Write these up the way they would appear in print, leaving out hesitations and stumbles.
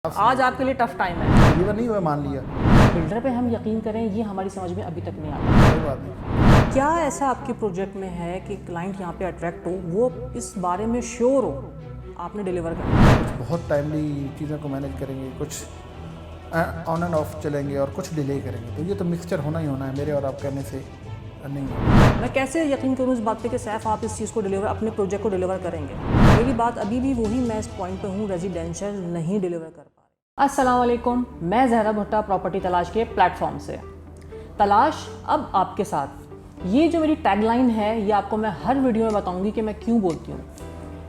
आज आपके लिए टफ टाइम है। डिलीवर नहीं हुआ मान लिया। बिल्डर पे हम यकीन करें ये हमारी समझ में अभी तक नहीं आता। कोई बात नहीं। क्या ऐसा आपके प्रोजेक्ट में है कि क्लाइंट यहाँ पे अट्रैक्ट हो, वो इस बारे में श्योर हो आपने डिलीवर करना है? कुछ बहुत टाइमली चीज़ों को मैनेज करेंगे, कुछ ऑन एंड ऑफ चलेंगे और कुछ डिले करेंगे, तो ये तो मिक्सचर होना ही होना है। मेरे और आप कहने से नहीं है। मैं कैसे यकीन करूँ इस बात पे कि सैफ आप इस चीज़ को डिलीवर, अपने प्रोजेक्ट को डिलीवर करेंगे? मेरी बात अभी भी वही, मैं इस पॉइंट पे हूँ, रेजिडेंशियल नहीं डिलीवर कर पा रही। अस्सलाम वालेकुम, मैं ज़हरा भुट्टा प्रॉपर्टी तलाश के प्लेटफॉर्म से। तलाश अब आपके साथ, ये जो मेरी टैगलाइन है ये आपको मैं हर वीडियो में बताऊंगी कि मैं क्यों बोलती हूँ।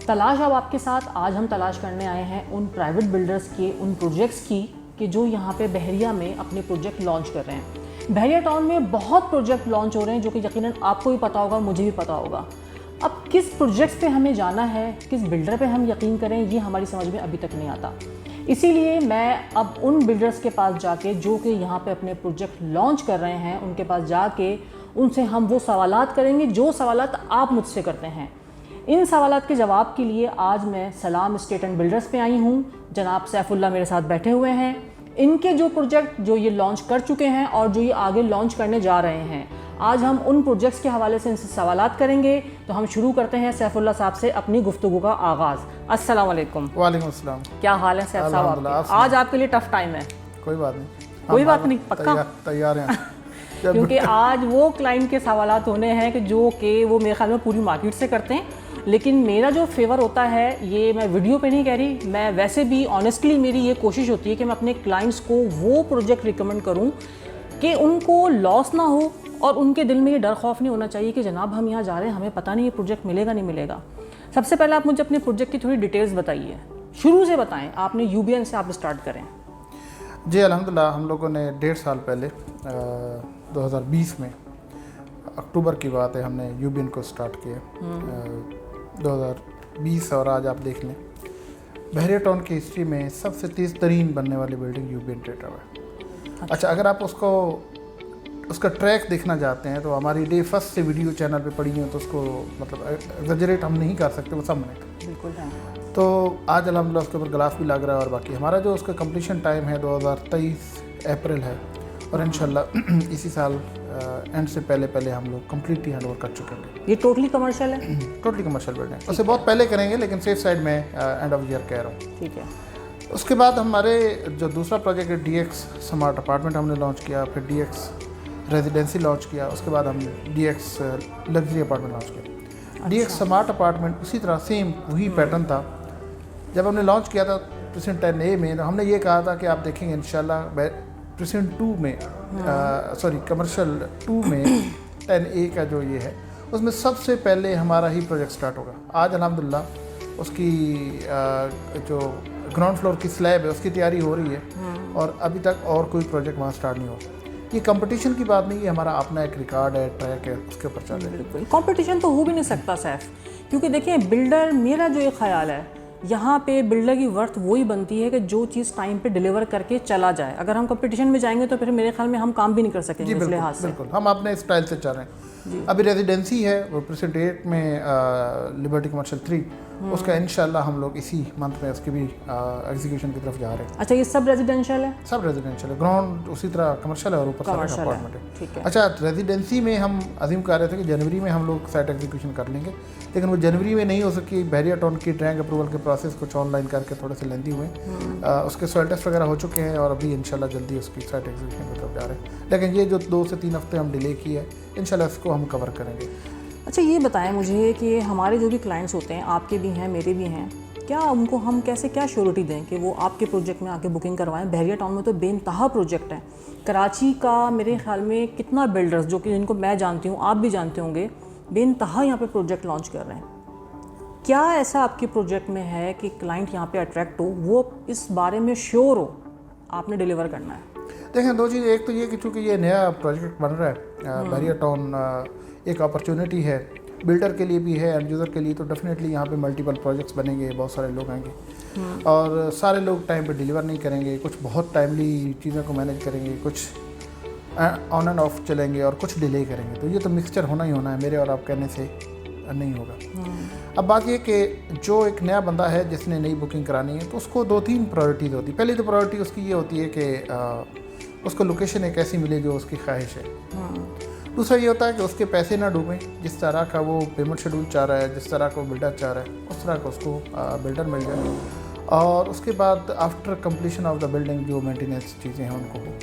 तलाश अब आपके साथ। आज हम तलाश करने आए हैं उन प्राइवेट बिल्डर्स के, उन प्रोजेक्ट्स की कि जो यहाँ पे बहरिया में अपने प्रोजेक्ट लॉन्च कर रहे हैं। बहरिया टाउन में बहुत प्रोजेक्ट लॉन्च हो रहे हैं जो कि यकीनन आपको भी पता होगा, मुझे भी पता होगा। अब किस प्रोजेक्ट्स पे हमें जाना है, किस बिल्डर पे हम यकीन करें, ये हमारी समझ में अभी तक नहीं आता। इसीलिए मैं अब उन बिल्डर्स के पास जाके, जो कि यहाँ पे अपने प्रोजेक्ट लॉन्च कर रहे हैं, उनके पास जाके उनसे हम वो सवालात करेंगे जो सवालात आप मुझसे करते हैं। इन सवालात के जवाब के लिए आज मैं सलाम एस्टेट एंड बिल्डर्स पे आई हूँ। जनाब सैफुल्लाह मेरे साथ बैठे हुए हैं। इनके जो प्रोजेक्ट जो ये लॉन्च कर चुके हैं और जो ये आगे लॉन्च करने जा रहे हैं, आज हम उन प्रोजेक्ट्स के हवाले से इनसे सवालात करेंगे। तो हम शुरू करते हैं सैफुल्लाह साहब से अपनी गुफ्तगू का आगाज़। अस्सलाम वालेकुम। वालेकुम अस्सलाम। क्या हाल है सैफ साहब आपके? आज आपके लिए टफ टाइम है। कोई बात नहीं, कोई बात नहीं, पक्का तैयार हैं। क्योंकि आज वो क्लाइंट के सवालात होने हैं कि जो कि वो मेरे ख्याल में पूरी मार्केट से करते हैं। लेकिन मेरा जो फेवर होता है, ये मैं वीडियो पे नहीं कह रही, मैं वैसे भी ऑनेस्टली मेरी ये कोशिश होती है कि मैं अपने क्लाइंट्स को वो प्रोजेक्ट रिकमेंड करूं कि उनको लॉस ना हो और उनके दिल में ये डर खौफ नहीं होना चाहिए कि जनाब हम यहाँ जा रहे हैं, हमें पता नहीं ये प्रोजेक्ट मिलेगा नहीं मिलेगा। सबसे पहले आप मुझे अपने प्रोजेक्ट की थोड़ी डिटेल्स बताइए, शुरू से बताएं। आपने यूबीएन से आप स्टार्ट करें। जी अल्हम्दुलिल्लाह, हम लोगों ने 1.5 साल पहले 2020 में अक्टूबर की बात है, हमने यूबीएन को स्टार्ट किया 2020। और आज आप देख लें, बहरिया टाउन की हिस्ट्री में सबसे तेज़ तरीन बनने वाली बिल्डिंग यूबीएन थिएटर है। अच्छा, अगर आप उसका ट्रैक देखना चाहते हैं तो हमारी डे फर्स्ट से वीडियो चैनल पे पड़ी है, तो उसको मतलब एग्जैजरेट हम नहीं कर सकते, वो सामने बिल्कुल है। तो आज अल्हम्दुलिल्लाह उसके ऊपर ग्लास भी लग रहा है। और बाकी हमारा जो उसका कंप्लीशन टाइम है 2023 अप्रैल है, और इंशाल्लाह इसी साल एंड से पहले हम लोग कम्प्लीटली हैंड ओवर कर चुके हैं। ये टोटली कमर्शियल है? टोटली कमर्शियल बिल्डिंग, उससे बहुत पहले करेंगे, लेकिन सेफ साइड में एंड ऑफ ईयर कह रहा हूँ। ठीक है। उसके बाद हमारे जो दूसरा प्रोजेक्ट है डीएक्स स्मार्ट अपार्टमेंट हमने लॉन्च किया, फिर डीएक्स रेजिडेंसी लॉन्च किया, उसके बाद हमने डीएक्स लग्जरी अपार्टमेंट लॉन्च किया। डीएक्स स्मार्ट अपार्टमेंट उसी तरह सेम वही पैटर्न था। जब हमने लॉन्च किया था प्रेसिडेंट 10A में, तो हमने ये कहा था कि आप देखेंगे इंशाल्लाह प्रेसिडेंट 2 में कमर्शियल 2 में 10A का जो ये है, उसमें सबसे पहले हमारा ही प्रोजेक्ट स्टार्ट होगा। आज अल्हम्दुलिल्लाह उसकी जो ग्राउंड फ्लोर की स्लैब है उसकी तैयारी हो रही है, और अभी तक और कोई प्रोजेक्ट वहाँ स्टार्ट नहीं हुआ। ये कंपटीशन की बात नहीं है, हमारा अपना एक रिकॉर्ड है, ट्रैक है, उसके ऊपर चल रहे हैं। बिल्कुल कंपटीशन तो हो भी नहीं सकता सैफ, क्योंकि देखिए बिल्डर, मेरा जो ये ख्याल है, यहाँ पे बिल्डर की वर्थ वही बनती है कि जो चीज़ टाइम पे डिलीवर करके चला जाए। अगर हम कंपटीशन में जाएंगे तो फिर मेरे ख्याल में हम काम भी नहीं कर सकेंगे इस लिहाज से। बिल्कुल, हम अपने स्टाइल से चल रहे हैं। अभी रेजिडेंसी है वो प्रेसिडेंट 8 में लिबर्टी कमर्शियल 3, उसका इंशाल्लाह हम लोग इसी मंथ में उसकी भी एग्जीक्यूशन की तरफ जा रहे हैं। अच्छा, ये सब रेजिडेंशियल है? सब रेजिडेंशियल है, ग्राउंड उसी तरह कमर्शियल है और ऊपर सारा अपार्टमेंट है। ठीक है। अच्छा, रेजिडेंसी में हम अजीम कर रहे थे कि जनवरी में हम लोग साइट एग्जीक्यूशन कर लेंगे, लेकिन वो जनवरी में नहीं हो सकी। बहरिया टाउन की ड्रैंक अप्रूवल के प्रोसेस कुछ ऑनलाइन करके थोड़े से लेंदी हुए, उसके सॉइल टेस्ट वगैरह हो चुके हैं, और अभी इंशाल्लाह जल्दी उसकी साइट एग्जीक्यूशन की तरफ जा रहे हैं। लेकिन ये जो 2 से 3 हफ्ते हम डिले किए है, इंशाल्लाह इसको हम कवर करेंगे। अच्छा, ये बताएं मुझे कि हमारे जो भी क्लाइंट्स होते हैं, आपके भी हैं मेरे भी हैं, क्या उनको हम कैसे क्या श्योरिटी दें कि वो आपके प्रोजेक्ट में आके बुकिंग करवाएं? बहरिया टाउन में तो बेनतहा प्रोजेक्ट है। कराची का मेरे ख्याल में कितना बिल्डर्स, जो कि जिनको मैं जानती हूँ, आप भी जानते होंगे, बेनतहा यहाँ पे प्रोजेक्ट लॉन्च कर रहे हैं। क्या ऐसा आपके प्रोजेक्ट में है कि क्लाइंट यहाँ पे अट्रैक्ट हो, वो इस बारे में श्योर हो आपने डिलीवर करना है? देखें, 2 चीज़, एक तो ये कि चूँकि ये नया प्रोजेक्ट बन रहा है, बहरिया टाउन एक अपॉर्चुनिटी है बिल्डर के लिए भी है, एंड यूज़र के लिए, तो डेफिनेटली यहाँ पे मल्टीपल प्रोजेक्ट्स बनेंगे, बहुत सारे लोग आएंगे, और सारे लोग टाइम पे डिलीवर नहीं करेंगे। कुछ बहुत टाइमली चीज़ों को मैनेज करेंगे, कुछ ऑन एंड ऑफ चलेंगे और कुछ डिले करेंगे, तो ये तो मिक्सचर होना ही होना है। मेरे और आप कहने से नहीं होगा। अब बात ये कि जो एक नया बंदा है जिसने नई बुकिंग करानी है तो उसको 2-3 प्रायोरिटीज़ होती है। पहली तो प्रायोरिटी उसकी ये होती है कि उसको लोकेशन एक ऐसी मिले जो उसकी ख्वाहिश है। दूसरा ये होता है कि उसके पैसे ना डूबें, जिस तरह का वो पेमेंट शेड्यूल चाह रहा है, जिस तरह का वो बिल्डर चाह रहा है उस तरह का उसको बिल्डर मिल जाए। और उसके बाद after completion of the building जो मेंटेनेंस चीज़ें हैं उनको हो।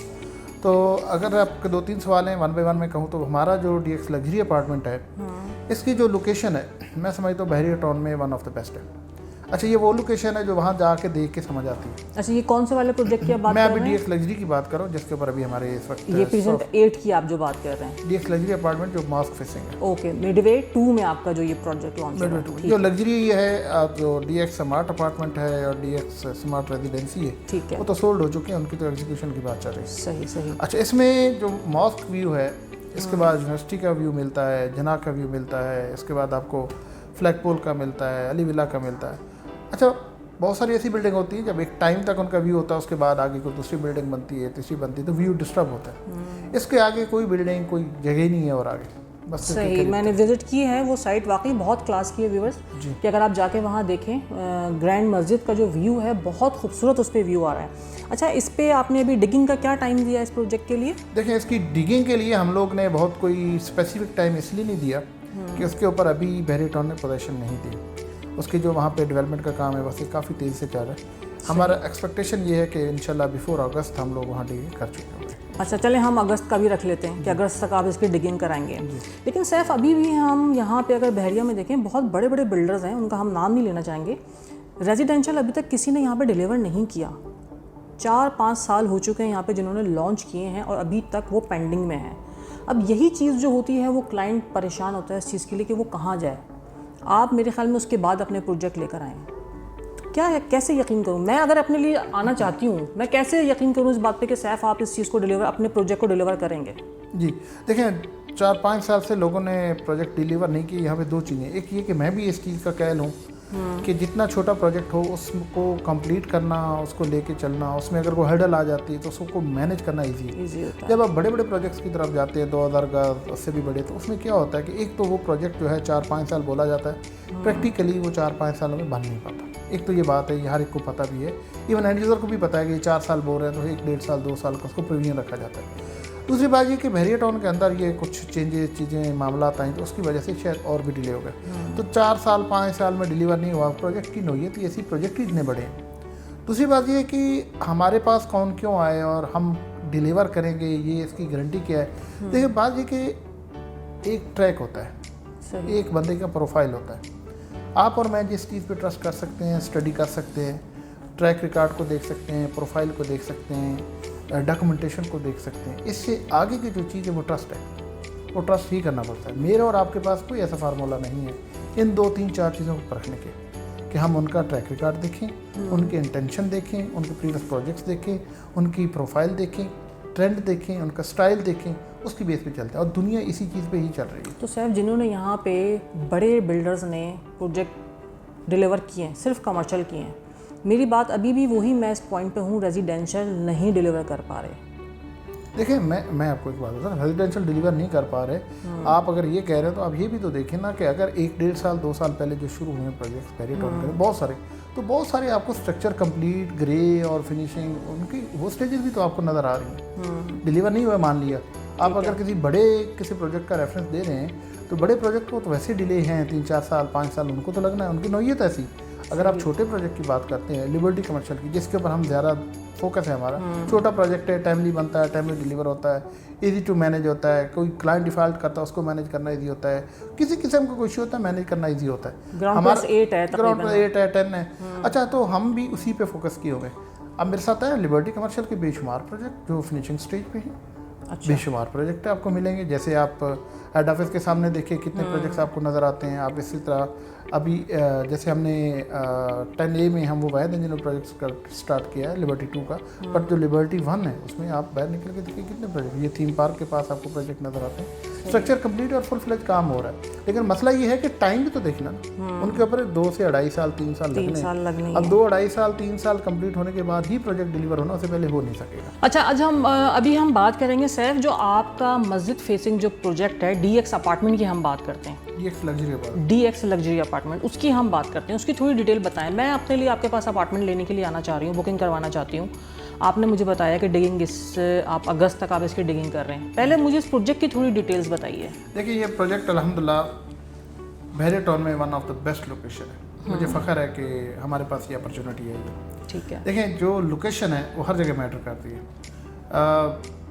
तो अगर आपके 2-3 सवाल हैं 1 बाय 1 में कहूँ तो हमारा जो DX लग्जरी अपार्टमेंट है इसकी जो लोकेशन है मैं समझता हूँ बहरिया टाउन में वन ऑफ द बेस्ट है। अच्छा, ये वो लोकेशन है जो वहाँ जाके देख के समझ आती है। अच्छा, ये कौन से वाले प्रोजेक्ट की आप बात मैं कर अभी रहे हैं? DX लग्जरी की बात कर रहा हूँ जिसके ऊपर अभी हमारे इस वक्त ये प्रेजेंट 8 की आप जो बात कर रहे हैं। DX लग्जरी अपार्टमेंट जो मॉस्क फेसिंग है। ओके, मिडवे 2 में आपका जो ये प्रोजेक्ट लॉन्च हुआ है। जो लग्जरी ये है जो DX स्मार्ट अपार्टमेंट है और DX स्मार्ट रेजिडेंसी है, ठीक है, वो तो सोल्ड हो चुके हैं, उनकी तो एग्जीक्यूशन की बात चल रही है। सही सही। अच्छा, इसमें जो मॉस्क व्यू है इसके बाद यूनिवर्सिटी का व्यू मिलता है, जना का व्यू मिलता है, इसके बाद आपको फ्लैग पोल का मिलता है, अली विला का मिलता है। अच्छा, बहुत सारी ऐसी बिल्डिंग होती है जब एक टाइम तक उनका व्यू होता है उसके बाद आगे कोई दूसरी बिल्डिंग बनती है, तीसरी बनती है तो व्यू डिस्टर्ब होता है। इसके आगे कोई बिल्डिंग कोई जगह ही नहीं है और आगे बस सही। मैंने विजिट की है वो साइट, वाकई बहुत क्लास की है व्यूअर्स, कि अगर आप जाके वहाँ देखें ग्रैंड मस्जिद का जो व्यू है बहुत खूबसूरत उस पर व्यू आ रहा है। अच्छा, इस पे आपने अभी डिगिंग का क्या टाइम दिया इस प्रोजेक्ट के लिए? देखें, इसकी डिगिंग के लिए हम लोग ने बहुत कोई स्पेसिफिक टाइम इसलिए नहीं दिया कि उसके ऊपर अभी बहरिया टाउन ने पोजीशन नहीं दी। उसके जो वहाँ पे डेवलपमेंट का काम है बस ये काफ़ी तेज़ी से चल रहा है। हमारा एक्सपेक्टेशन ये है कि इंशाल्लाह बिफोर अगस्त हम लोग वहाँ डिगिंग कर चुके होंगे। अच्छा, चले हम अगस्त का भी रख लेते हैं कि अगस्त तक आप इसकी डिगिंग कराएंगे। लेकिन सैफ, अभी भी हम यहाँ पे अगर बहरिया में देखें बहुत बड़े बड़े बिल्डर्स हैं, उनका हम नाम नहीं लेना चाहेंगे, रेजिडेंशियल अभी तक किसी ने यहाँ पे डिलीवर नहीं किया। 4-5 साल हो चुके हैं यहाँ पे जिन्होंने लॉन्च किए हैं और अभी तक वो पेंडिंग में है। अब यही चीज़ जो होती है वो क्लाइंट परेशान होता है इस चीज़ के लिए कि वो कहाँ जाए। आप मेरे ख्याल में उसके बाद अपने प्रोजेक्ट लेकर आएँ, क्या है, कैसे यकीन करूँ मैं? अगर अपने लिए आना चाहती हूँ, मैं कैसे यकीन करूँ इस बात पे कि सैफ आप इस चीज़ को डिलीवर, अपने प्रोजेक्ट को डिलीवर करेंगे? जी देखें, 4-5 साल से लोगों ने प्रोजेक्ट डिलीवर नहीं किए। यहाँ पे 2 चीज़ें, एक ये कि मैं भी इस चीज़ का कहल हूँ कि जितना छोटा प्रोजेक्ट हो उसको कंप्लीट करना, उसको लेके चलना, उसमें अगर कोई हर्डल आ जाती है तो उसको मैनेज करना ईजी है। जब आप बड़े बड़े प्रोजेक्ट्स की तरफ जाते हैं 2000 गज उससे भी बड़े, तो उसमें क्या होता है कि एक तो वो प्रोजेक्ट जो है 4-5 साल बोला जाता है, प्रैक्टिकली वो 4-5 सालों में बन नहीं पाता। एक तो ये बात है, ये हर एक को पता भी है, इवन एंड यूज़र को भी पता है कि 4 साल बोल रहे हैं तो 1-1.5 साल 2 साल का उसको प्रीमियम रखा जाता है। दूसरी बात ये कि बहरिया टाउन के अंदर ये कुछ चेंजेस चीज़ें मामला आए तो उसकी वजह से शायद और भी डिले हो गए। तो 4 साल 5 साल में डिलीवर नहीं हुआ प्रोजेक्ट की नौयत, ऐसी प्रोजेक्ट ही इतने बड़े हैं। दूसरी बात ये कि हमारे पास कौन क्यों आए और हम डिलीवर करेंगे, ये इसकी गारंटी क्या है। देखिए, बात ये कि एक ट्रैक होता है, एक बंदे का प्रोफाइल होता है। आप और मैं जिस चीज़ पे ट्रस्ट कर सकते हैं, स्टडी कर सकते हैं, ट्रैक रिकॉर्ड को देख सकते हैं, प्रोफाइल को देख सकते हैं, डॉक्यूमेंटेशन को देख सकते हैं, इससे आगे की जो चीज़ है वो ट्रस्ट है, वो ट्रस्ट ही करना पड़ता है। मेरे और आपके पास कोई ऐसा फार्मूला नहीं है इन 2-3-4 चीज़ों को परखने के कि हम उनका ट्रैक रिकॉर्ड देखें, उनके इंटेंशन देखें, उनके प्रीवियस प्रोजेक्ट्स देखें, उनकी प्रोफाइल देखें, ट्रेंड देखें, उनका स्टाइल देखें, उसकी बेस पे चलते हैं और दुनिया इसी चीज़ पे ही चल रही है। तो सैफ, जिन्होंने यहाँ पे बड़े बिल्डर्स ने प्रोजेक्ट डिलीवर किए हैं, सिर्फ कमर्शियल किए हैं, मेरी बात अभी भी वही, मैं इस पॉइंट पे हूँ, रेजिडेंशियल नहीं डिलीवर कर पा रहे। देखिए, मैं आपको एक बात बता, रेजिडेंशियल डिलीवर नहीं कर पा रहे, आप अगर ये कह रहे हैं तो आप ये भी तो देखें ना कि अगर 1-1.5 साल 2 साल पहले जो शुरू हुए प्रोजेक्ट्स बहरिया टाउन के बहुत सारे आपको स्ट्रक्चर कंप्लीट, ग्रे और फिनिशिंग, उनकी वो स्टेजेस भी तो आपको नज़र आ रही हैं। डिलीवर नहीं हुआ मान लिया, आप अगर किसी प्रोजेक्ट का रेफरेंस दे रहे हैं तो बड़े प्रोजेक्ट को तो वैसे डिले हैं 3-4 साल 5 साल, उनको तो लगना है, उनकी नौयत ऐसी। अगर आप छोटे प्रोजेक्ट की बात करते हैं, लिबर्टी कमर्शियल की, जिसके ऊपर हम ज़्यादा फोकस है हमारा, छोटा प्रोजेक्ट है, टाइमली बनता है, टाइमली डिलीवर होता है, इजी टू मैनेज होता है, कोई क्लाइंट डिफ़ॉल्ट करता है उसको मैनेज करना इजी होता है, किसी किस्म का कोई इशू होता है मैनेज करना इजी होता है। ग्राउंड 8 है, ग्राउंड 8 है, 10 है। अच्छा, तो हम भी उसी पे फोकस किए हुए। अब मेरे साथ है लिबर्टी कमर्शियल के बेशुमार प्रोजेक्ट जो फिनिशिंग स्टेज पे हैं। अच्छा। बेशुमार प्रोजेक्ट आपको मिलेंगे, जैसे आप हेड ऑफिस के सामने देखिए कितने प्रोजेक्ट्स आपको नज़र आते हैं। आप इसी तरह अभी जैसे हमने 10A में हम वो वाहिद इंजन प्रोजेक्ट स्टार्ट किया है लिबर्टी 2 का, बट जो लिबर्टी 1 है उसमें आप बाहर निकल के देखिए कितने प्रोजेक्ट, ये थीम पार्क के पास आपको प्रोजेक्ट नज़र आते हैं। स्ट्रक्चर कंप्लीट और फुल फ्लेज काम हो रहा है, लेकिन मसला ये है कि टाइम भी तो देखना ना, उनके ऊपर 2 से 2.5 साल 3 साल लगने। अब 2-2.5 साल 3 साल कंप्लीट होने के बाद ही प्रोजेक्ट डिलीवर होना, उससे पहले हो नहीं सकेगा। अच्छा, आज अभी हम बात करेंगे सैफ, जो आपका मस्जिद फेसिंग जो प्रोजेक्ट है DX अपार्टमेंट की हम बात करते हैं, DX luxury apartment. DX luxury apartment apartment, उसकी हम बात करते हैं, उसकी थोड़ी डिटेल बताएं। मैं अपने लिए आपके पास अपार्टमेंट लेने के लिए आना चाह रही हूँ, बुकिंग करवाना चाहती हूँ। आपने मुझे बताया कि डिगिंग आप अगस्त तक आप इसकी डिगिंग कर रहे हैं। पहले मुझे इस प्रोजेक्ट की थोड़ी डिटेल्स बताइए। देखिए, ये प्रोजेक्ट अल्हम्दुलिल्लाह बहरिया टाउन में one of the best location है। मुझे फ़ख्र है कि हमारे पास ये अपॉर्चुनिटी है। ठीक है। देखें, जो लोकेशन है वो हर जगह मैटर करती है।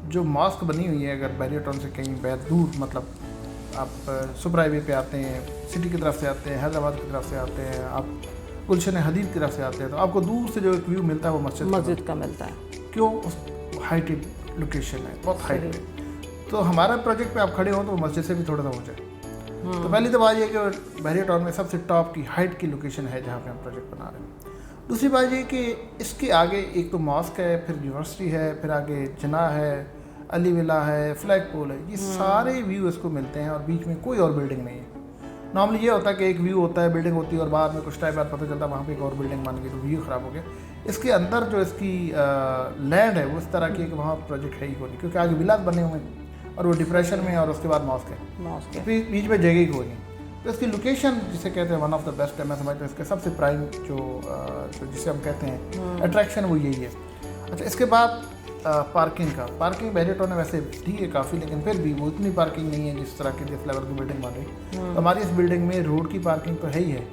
जो मॉस्क बनी हुई है, अगर बहरिया टाउन से कहीं बहुत दूर, मतलब आप सुपर हाईवे पे आते हैं, सिटी की तरफ से आते हैं, हैदराबाद की तरफ से आते हैं, आप गुलशन हदीद की तरफ से आते हैं, तो आपको दूर से जो एक व्यू मिलता है वो मस्जिद का मिलता है। क्यों? हाइटेड लोकेशन है, बहुत हाइट पे। तो हमारा प्रोजेक्ट पे आप खड़े हो तो मस्जिद से भी थोड़ा सा ऊँचा है। तो पहली तो बात ये कि बहरिया टाउन में सबसे टॉप की हाइट की लोकेशन है जहाँ पे हम प्रोजेक्ट बना रहे हैं। दूसरी बात ये कि इसके आगे एक तो मॉस्क है, फिर यूनिवर्सिटी है, फिर आगे जना है, अली विला है, फ्लैग पोल है, ये सारे व्यू इसको मिलते हैं और बीच में कोई और बिल्डिंग नहीं है। नॉर्मली ये होता है कि एक व्यू होता है, बिल्डिंग होती है और बाद में कुछ टाइम बाद पता चलता है वहाँ पे एक और बिल्डिंग बन गई, तो व्यू ख़राब हो गया। इसके अंदर जो इसकी लैंड है वो इस तरह की है कि वहाँ प्रोजेक्ट है ही कोई नहीं, क्योंकि आगे विलास बने हुए हैं और वो डिप्रेशन में है और उसके बाद मॉस्क है, बीच में जगह ही कोई नहीं। तो इसकी लोकेशन जिसे कहते हैं वन ऑफ द बेस्ट है। मैं समझता हूँ इसके सबसे प्राइम जो जिसे हम कहते हैं अट्रैक्शन वो यही है। अच्छा, इसके बाद पार्किंग पार्किंग बहरिया टाउन में वैसे ठीक है काफ़ी, लेकिन फिर भी वो इतनी पार्किंग नहीं है जिस तरह की जिस लेवल की बिल्डिंग बन रही। तो हमारी इस बिल्डिंग में रोड की पार्किंग तो है ही है,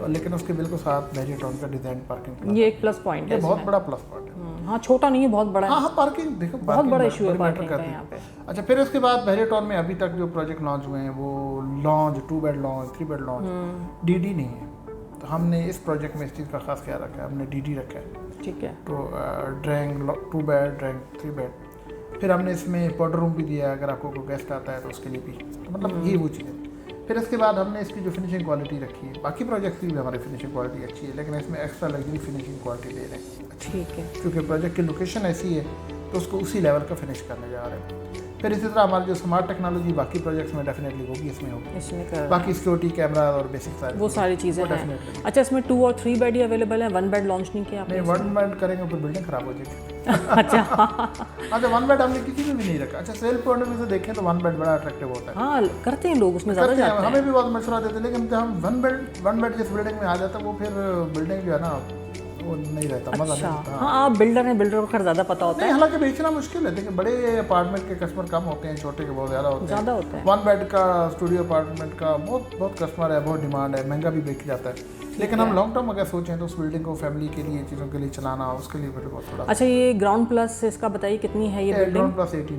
लेकिन उसके बिल्कुल साथ बहरिया टाउन का डिजाइन पार्किंग, ये एक प्लस पॉइंट है, बहुत बड़ा प्लस पॉइंट है। हाँ, छोटा नहीं है, बहुत बड़ा है। हाँ, पार्किंग देखो, बहुत बड़ा इशू है पार्किंग का यहाँ पे। अच्छा, फिर उसके बाद बहरिया टाउन में अभी तक जो प्रोजेक्ट लॉन्च हुए हैं वो launch 2 bed launch, 3 bed launch, DD नहीं है। तो हमने इस प्रोजेक्ट में इस चीज़ का खास ख्याल रखा है, हमने डीडी रखा है। ठीक है। तो ड्राइंग 2 बेड, ड्राइंग 3 बेड, फिर हमने इसमें पाउडर रूम भी दिया है, अगर आपको कोई गेस्ट आता है तो उसके लिए भी। तो मतलब ये वो चीज़ है। फिर इसके बाद हमने इसकी जो फिनिशिंग क्वालिटी रखी है, बाकी प्रोजेक्ट की भी हमारी फिनिशिंग क्वालिटी अच्छी है, लेकिन इसमें एक्स्ट्रा लग्जरी फिनिशिंग क्वालिटी दे रहे हैं। ठीक है। क्योंकि प्रोजेक्ट की लोकेशन ऐसी है तो उसको उसी लेवल का फिनिश करने जा रहे हैं। फिर इसी तरह हमारी जो स्मार्ट टेक्नोलॉजी बाकी प्रोजेक्ट्स में डेफिनेटली होगी, इसमें होगी, बाकी सिक्योरिटी कैमरा और बेसिक सारी वो सारी चीज़ें हैं। अच्छा, इसमें 2 और 3 बेड ही अवेलेबल है, 1 बेड लॉन्च नहीं किया आपने? नहीं, 1 बेड करेंगे तो बिल्डिंग खराब हो जाएगी। अच्छा। अच्छा, 1 बेड हमने किसी में भी नहीं रखा। अच्छा, सेल पॉइंट ऑफ व्यू से देखें तो 1 बेड बड़ा अट्रैक्टिव होता है। हाँ, करते हैं लोग, उसमें ज़्यादा जाते हैं। हमें भी बहुत मशवरा देते हैं, लेकिन जब हम 1 बेड जिस बिल्डिंग में आ जाता है वो फिर बिल्डिंग जो है ना वो नहीं रहता, मजा नहीं आता। हाँ, आप बिल्डर हैं, बिल्डर को खैर ज़्यादा पता होता है। हालांकि बेचना मुश्किल है, देखिए बड़े अपार्टमेंट के कस्टमर कम होते हैं, छोटे के बहुत ज़्यादा होते हैं। 1 बेड का स्टूडियो अपार्टमेंट का बहुत कस्टमर है, बहुत डिमांड है, महंगा भी बेच जाता है। लेकिन हम लॉन्ग टर्म अगर सोचें तो उस बिल्डिंग को फैमिली के लिए, चीज़ों के लिए चलाना, उसके लिए फिर बहुत थोड़ा। अच्छा, ये ग्राउंड प्लस इसका बताइए कितनी है ये बिल्डिंग?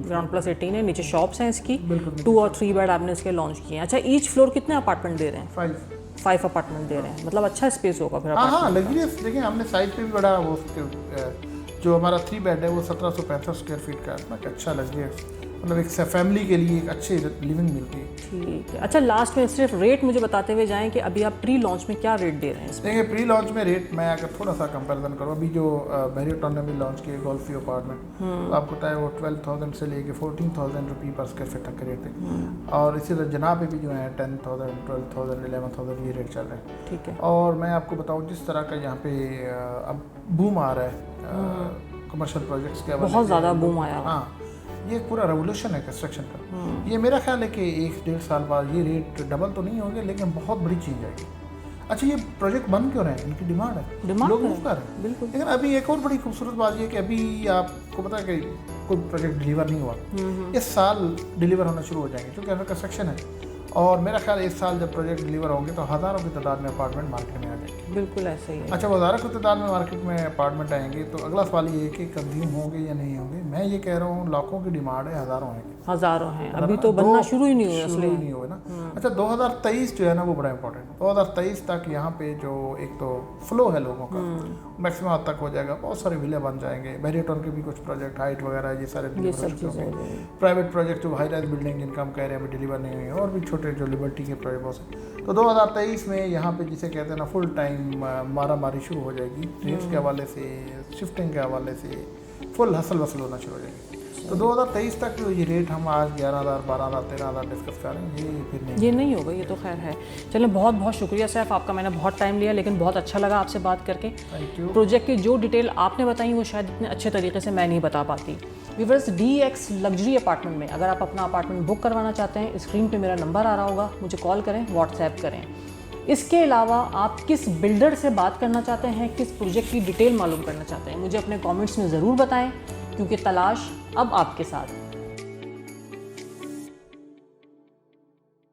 ग्राउंड प्लस 18 है, नीचे शॉप्स हैं इसकी। 2 और 3 बेड आपने इसके लॉन्च किए हैं। अच्छा, ईच फ्लोर कितने अपार्टमेंट दे रहे हैं? 5 अपार्टमेंट दे रहे हैं, मतलब अच्छा स्पेस होगा फिर। हाँ, लग्जरियस। देखिए, हमने साइज पे भी बड़ा वो जो हमारा 3 बेड है वो 1765 स्क्वायर फीट का है, अच्छा लग्जरियस, मतलब एक फैमिली के लिए एक अच्छी लिविंग मिलती है। ठीक है। अच्छा, लास्ट में सिर्फ रेट मुझे बताते हुए जाएं कि अभी आप प्री लॉन्च में क्या रेट दे रहे हैं? देखिए, प्री लॉन्च में रेट मैं अगर थोड़ा सा कंपैरिजन करूँ, अभी जो बहरिया टाउन ने भी लॉन्च किए गोल्फ व्यू अपार्टमेंट, तो आपको पता है वो 12,000 से लेके 14,000 रुपये पर स्क्वायर फीट तक के रेट थे। और इसी तरह जनाब पे भी जो है 10,000, 12,000, 11,000 ये रेट चल रहे हैं। ठीक है। और मैं आपको बताऊँ जिस तरह का यहाँ पे अब बूम आ रहा है कमर्शियल प्रोजेक्ट्स के, बहुत ज़्यादा बूम आया। हाँ, ये पूरा रेवोल्यूशन है कंस्ट्रक्शन का। ये मेरा ख्याल है कि 1-1.5 साल बाद ये रेट डबल तो नहीं होंगे, लेकिन बहुत बड़ी चीज़ आएगी। अच्छा, ये प्रोजेक्ट बन क्यों रहे हैं? इनकी डिमांड है, लोग मूव कर रहे हैं। बिल्कुल। लेकिन अभी एक और बड़ी खूबसूरत बात ये कि अभी आपको पता है कि कोई प्रोजेक्ट डिलीवर नहीं हुआ, इस साल डिलीवर होना शुरू हो जाएंगे क्योंकि अंडर कंस्ट्रक्शन है। और मेरा ख्याल इस साल जब प्रोजेक्ट डिलीवर होंगे तो हज़ारों की तादाद में अपार्टमेंट मार्केट में आ जाएंगे। बिल्कुल ऐसा ही है। अच्छा, हज़ारों की तादाद में मार्केट में अपार्टमेंट आएंगे तो अगला सवाल ये है कि कंज्यूम होंगे या नहीं होंगे। मैं ये कह रहा हूँ लाखों की डिमांड है, हज़ारों हैं, अभी तो बनना शुरू ही नहीं हुए ना। अच्छा, 2023 जो है ना वो बड़ा इंपॉर्टेंट है। 2023 तक यहाँ पे जो एक तो फ्लो है लोगों का मैक्सिमम हद तक हो जाएगा, बहुत सारे विले बन जाएंगे। बहरिया टाउन के भी कुछ प्रोजेक्ट हाइट वगैरह ये सारे प्राइवेट प्रोजेक्ट जो हाई राइज बिल्डिंग जिनका हम कह रहे हैं अभी डिलीवर नहीं हुए, और भी छोटे जो लिबर्टी के प्रोजेक्ट बहुत। तो 2023 में यहाँ पे जिसे कहते हैं ना फुल टाइम मारा मारी शुरू हो जाएगी, रेट्स के हवाले से, शिफ्टिंग के हवाले से फुल हसल वसल होना शुरू हो जाएगी। तो 2023 तक ये रेट हम आज 11,000, 12,000, 13,000 डिस्कस कर रहे हैं, ये फिर ये नहीं होगा, ये तो खैर है। चलो, बहुत बहुत शुक्रिया सैफ, आपका मैंने बहुत टाइम लिया, लेकिन बहुत अच्छा लगा आपसे बात करके। Thank you. प्रोजेक्ट की जो डिटेल आपने बताई वो शायद इतने अच्छे तरीके से मैं नहीं बता पाती। व्यूअर्स, DX लग्जरी अपार्टमेंट में अगर आप अपना अपार्टमेंट बुक करवाना चाहते हैं, स्क्रीन पे मेरा नंबर आ रहा होगा, मुझे कॉल करें, व्हाट्सएप करें। इसके अलावा आप किस बिल्डर से बात करना चाहते हैं, किस प्रोजेक्ट की डिटेल मालूम करना चाहते हैं, मुझे अपने कमेंट्स में ज़रूर बताएं, क्योंकि तलाश अब आपके साथ है।